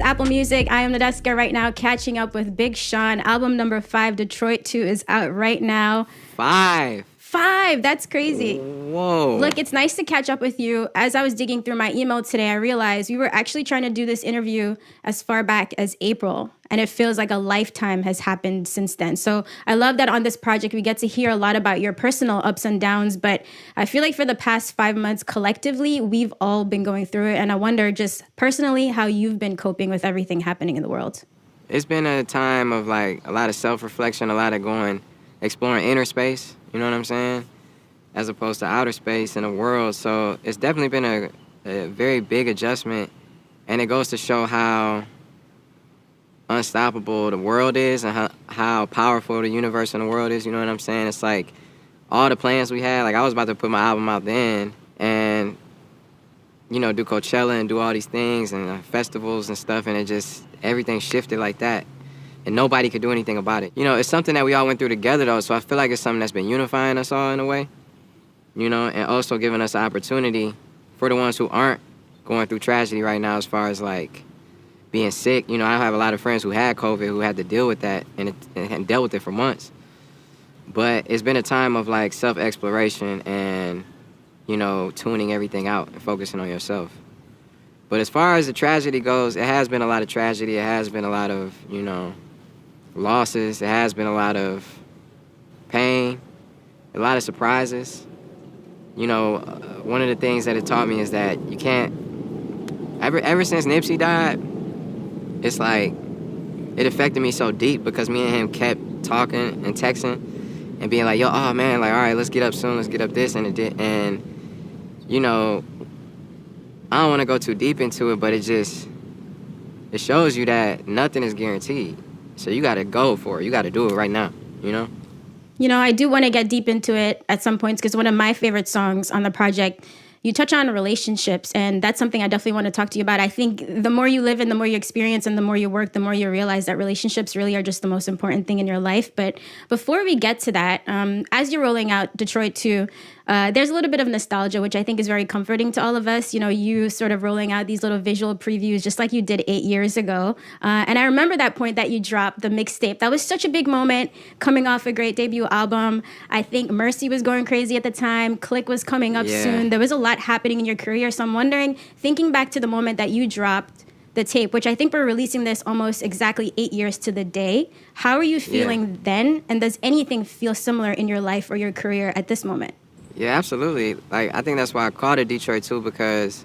Apple Music. I am Nadeska right now, catching up with Big Sean. Album number 5, Detroit 2, is out right now. 5. That's crazy. Whoa. Look, it's nice to catch up with you. As I was digging through my email today, I realized we were actually trying to do this interview as far back as April, and it feels like a lifetime has happened since then. So I love that on this project, we get to hear a lot about your personal ups and downs, but I feel like for the past 5 months, collectively, we've all been going through it, and I wonder just personally how you've been coping with everything happening in the world. It's been a time of like a lot of self-reflection, a lot of exploring inner space, you know what I'm saying? As opposed to outer space in the world. So it's definitely been a very big adjustment, and it goes to show how unstoppable the world is and how powerful the universe and the world is, you know what I'm saying? It's like all the plans we had, like I was about to put my album out then and, you know, do Coachella and do all these things and festivals and stuff, and it just, everything shifted like that. And nobody could do anything about it. You know, it's something that we all went through together, though, so I feel like it's something that's been unifying us all in a way, you know, and also giving us an opportunity for the ones who aren't going through tragedy right now as far as, like, being sick. You know, I have a lot of friends who had COVID who had to deal with that and dealt with it for months. But it's been a time of, like, self-exploration and, you know, tuning everything out and focusing on yourself. But as far as the tragedy goes, it has been a lot of tragedy. It has been a lot of, you know, losses. It has been a lot of pain, a lot of surprises. You know, one of the things that it taught me is that you can't, ever since Nipsey died, it's like, it affected me so deep because me and him kept talking and texting and being like, yo, oh man, like, all right, let's get up soon, let's get up this, and it did, and, you know, I don't want to go too deep into it, but it shows you that nothing is guaranteed. So you got to go for it. You got to do it right now, you know? You know, I do want to get deep into it at some points because one of my favorite songs on the project, you touch on relationships, and that's something I definitely want to talk to you about. I think the more you live and the more you experience and the more you work, the more you realize that relationships really are just the most important thing in your life. But before we get to that, as you're rolling out Detroit 2, there's a little bit of nostalgia, which I think is very comforting to all of us. You know, you sort of rolling out these little visual previews just like you did 8 years ago. And I remember that point that you dropped the mixtape. That was such a big moment coming off a great debut album. I think Mercy was going crazy at the time. Click was coming up soon. There was a lot happening in your career. So I'm wondering, thinking back to the moment that you dropped the tape, which I think we're releasing this almost exactly 8 years to the day. How are you feeling then? And does anything feel similar in your life or your career at this moment? Yeah, absolutely. Like, I think that's why I called it Detroit 2, because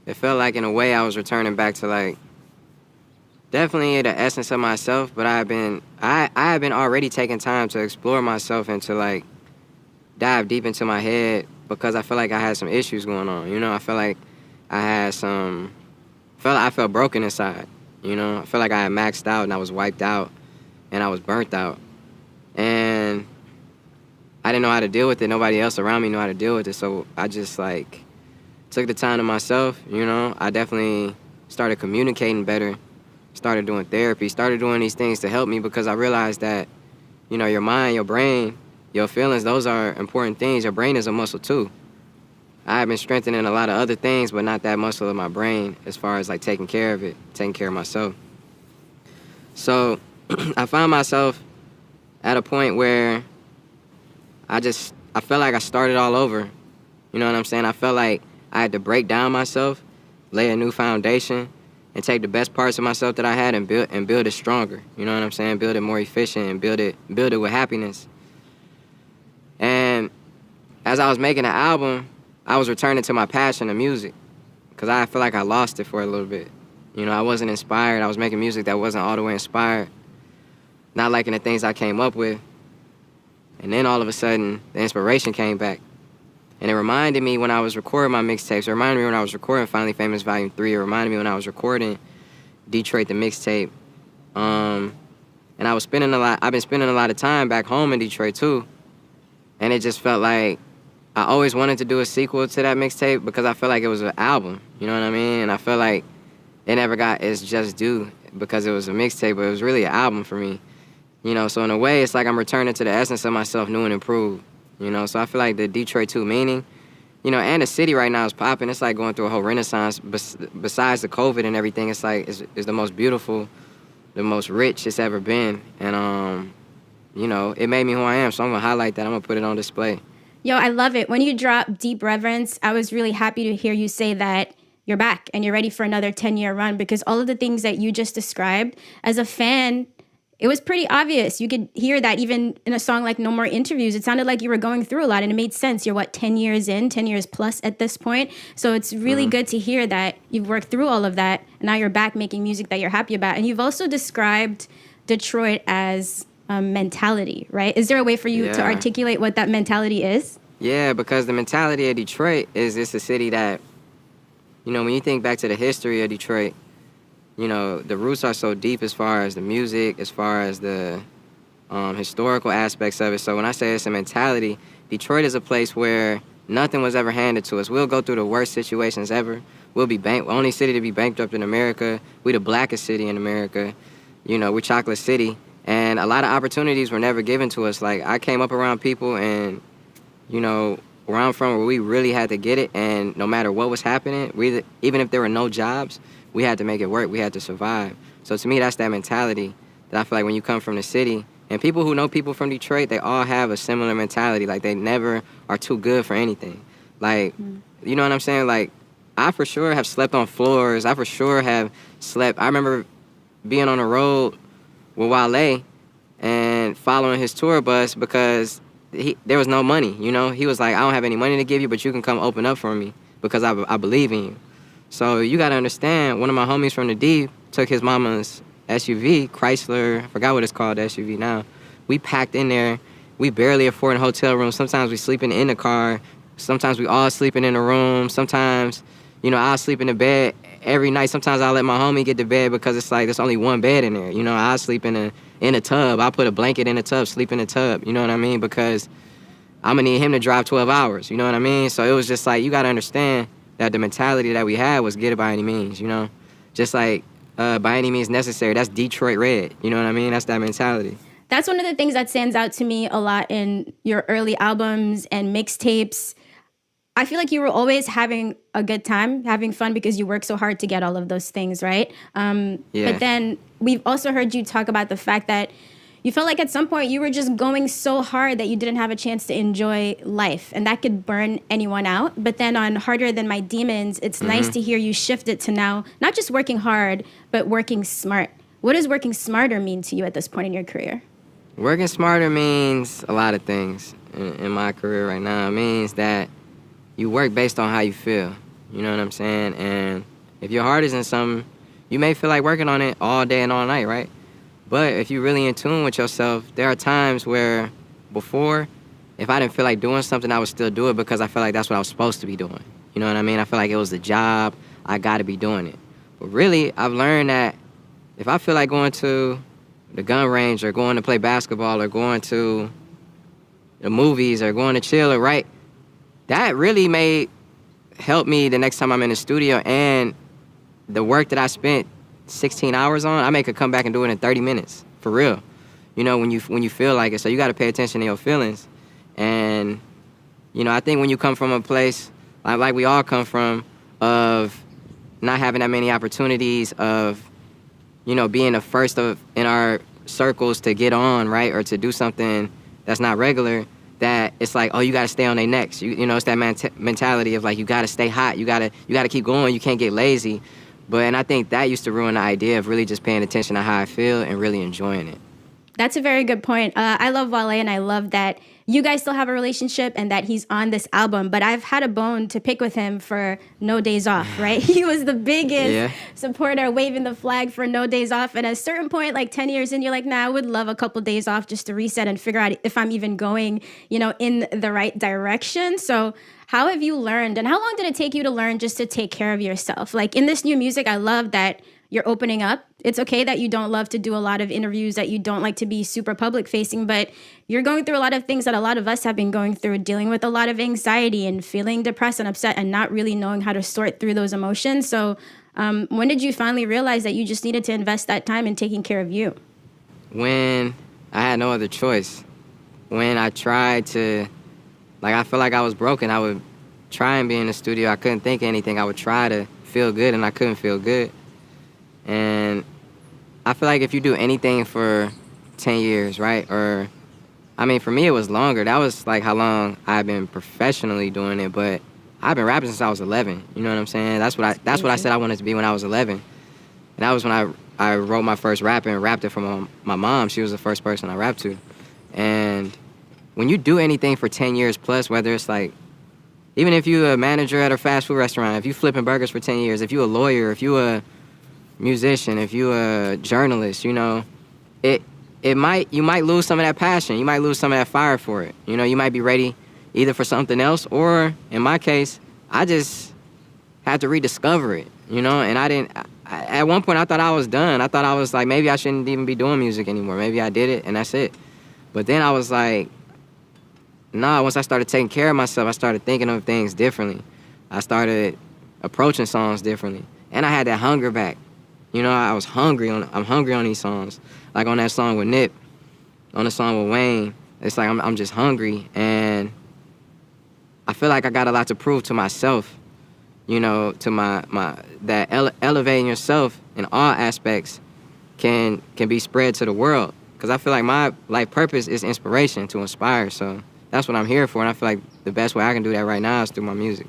it felt like, in a way, I was returning back to, like, definitely the essence of myself, but I have been already taking time to explore myself and to, like, dive deep into my head, because I feel like I had some issues going on, you know? I felt like I had I felt broken inside, you know? I felt like I had maxed out and I was wiped out and I was burnt out. And I didn't know how to deal with it. Nobody else around me knew how to deal with it. So I just, like, took the time to myself, you know. I definitely started communicating better, started doing therapy, started doing these things to help me, because I realized that, you know, your mind, your brain, your feelings, those are important things. Your brain is a muscle too. I have been strengthening a lot of other things, but not that muscle of my brain as far as, like, taking care of it, taking care of myself. So I found myself at a point where I felt like I started all over. You know what I'm saying? I felt like I had to break down myself, lay a new foundation, and take the best parts of myself that I had and build it stronger. You know what I'm saying? Build it more efficient and build it with happiness. And as I was making the album, I was returning to my passion of music, because I feel like I lost it for a little bit. You know, I wasn't inspired. I was making music that wasn't all the way inspired, not liking the things I came up with. And then all of a sudden, the inspiration came back. And it reminded me when I was recording my mixtapes. It reminded me when I was recording Finally Famous Volume 3. It reminded me when I was recording Detroit the mixtape. And I've been spending a lot of time back home in Detroit too. And it just felt like I always wanted to do a sequel to that mixtape, because I felt like it was an album. You know what I mean? And I felt like it never got its just due because it was a mixtape, but it was really an album for me. You know, so in a way, it's like I'm returning to the essence of myself, new and improved. You know, so I feel like the Detroit 2 meaning and the city right now is popping. It's like going through a whole renaissance. Besides the COVID and everything, it's like it's the most beautiful, the most rich it's ever been. And it made me who I am. So I'm gonna highlight that. I'm gonna put it on display. Yo, I love it. When you drop Deep Reverence, I was really happy to hear you say that you're back and you're ready for another 10-year run, because all of the things that you just described, as a fan, it was pretty obvious. You could hear that even in a song like No More Interviews. It sounded like you were going through a lot, and it made sense. You're 10 years in, 10 years plus at this point. So it's really good to hear that you've worked through all of that, and now you're back making music that you're happy about. And you've also described Detroit as mentality, right? Is there a way for you to articulate what that mentality is? Yeah, because the mentality of Detroit is it's a city that, when you think back to the history of Detroit, the roots are so deep as far as the music, as far as the historical aspects of it. So when I say it's a mentality, Detroit is a place where nothing was ever handed to us. We'll go through the worst situations ever. We'll be only city to be bankrupt in America. We the blackest city in America. We're Chocolate City. And a lot of opportunities were never given to us. Like, I came up around people and, where I'm from, where we really had to get it. And no matter what was happening, even if there were no jobs, we had to make it work. We had to survive. So to me, that's that mentality that I feel like when you come from the city, and people who know people from Detroit, they all have a similar mentality. Like, they never are too good for anything. Like, you know what I'm saying? Like, I for sure have slept on floors. I for sure have slept. I remember being on the road with Wale and following his tour bus because there was no money, He was like, I don't have any money to give you, but you can come open up for me because I believe in you. So you got to understand, one of my homies from the D took his mama's SUV, Chrysler, I forgot what it's called, the SUV now. We packed in there. We barely afford a hotel room. Sometimes we sleeping in the car. Sometimes we all sleeping in the room. Sometimes, I'll sleep in the bed every night. Sometimes I'll let my homie get to bed because it's like there's only one bed in there. I'll sleep in a tub. I'll put a blanket in a tub, sleep in a tub. You know what I mean? Because I'm going to need him to drive 12 hours. You know what I mean? So it was just like, you got to understand that the mentality that we had was get it by any means, Just like by any means necessary. That's Detroit Red. You know what I mean? That's that mentality. That's one of the things that stands out to me a lot in your early albums and mixtapes. I feel like you were always having a good time, having fun, because you work so hard to get all of those things, right? But then we've also heard you talk about the fact that you felt like at some point you were just going so hard that you didn't have a chance to enjoy life, and that could burn anyone out. But then on Harder Than My Demons, it's nice to hear you shift it to now not just working hard, but working smart. What does working smarter mean to you at this point in your career? Working smarter means a lot of things in my career right now. It means that you work based on how you feel. You know what I'm saying? And if your heart is in something, you may feel like working on it all day and all night, right? But if you're really in tune with yourself, there are times where before, if I didn't feel like doing something, I would still do it because I felt like that's what I was supposed to be doing. You know what I mean? I feel like it was the job. I got to be doing it. But really, I've learned that if I feel like going to the gun range or going to play basketball or going to the movies or going to chill or write, that really may help me the next time I'm in the studio. And the work that I spent 16 hours on, I could come back and do it in 30 minutes, for real. When you feel like it. So you got to pay attention to your feelings. And, I think when you come from a place like we all come from, of not having that many opportunities, of, being the first in our circles to get on, right, or to do something that's not regular, that it's like, oh, you got to stay on their necks. It's that mentality of like, you got to stay hot. You got to keep going. You can't get lazy. And I think that used to ruin the idea of really just paying attention to how I feel and really enjoying it. That's a very good point. I love Wale, and I love that you guys still have a relationship and that he's on this album. But I've had a bone to pick with him for No Days Off, right? He was the biggest supporter, waving the flag for No Days Off. And at a certain point, like 10 years in, you're like, nah, I would love a couple days off just to reset and figure out if I'm even going, in the right direction. So how have you learned, and how long did it take you to learn just to take care of yourself? Like in this new music, I love that you're opening up. It's okay that you don't love to do a lot of interviews, that you don't like to be super public facing, but you're going through a lot of things that a lot of us have been going through, dealing with a lot of anxiety and feeling depressed and upset and not really knowing how to sort through those emotions. So when did you finally realize that you just needed to invest that time in taking care of you? When I had no other choice. When I tried to, I feel like I was broken, I would try and be in the studio. I couldn't think of anything. I would try to feel good, and I couldn't feel good. And I feel like if you do anything for 10 years, right? Or, I mean, for me, it was longer. That was like how long I've been professionally doing it. But I've been rapping since I was 11. You know what I'm saying? That's what I said I wanted to be when I was 11. And that was when I wrote my first rap and rapped it for my mom. She was the first person I rapped to. And when you do anything for 10 years plus, whether it's like, even if you're a manager at a fast food restaurant, if you flipping burgers for 10 years, if you're a lawyer, if you're a musician, if you're a journalist, you know, you might lose some of that passion. You might lose some of that fire for it. You know, you might be ready either for something else, or in my case, I just had to rediscover it, you know, and at one point I thought I was done. I thought I was like, maybe I shouldn't even be doing music anymore. Maybe I did it and that's it. But then I was like, nah, once I started taking care of myself, I started thinking of things differently. I started approaching songs differently. And I had that hunger back. You know, I'm hungry on these songs. Like on that song with Nip, on the song with Wayne, it's like I'm just hungry. And I feel like I got a lot to prove to myself, you know, to elevating yourself in all aspects can be spread to the world. Because I feel like my life purpose is inspiration, to inspire. So that's what I'm here for, and I feel like the best way I can do that right now is through my music.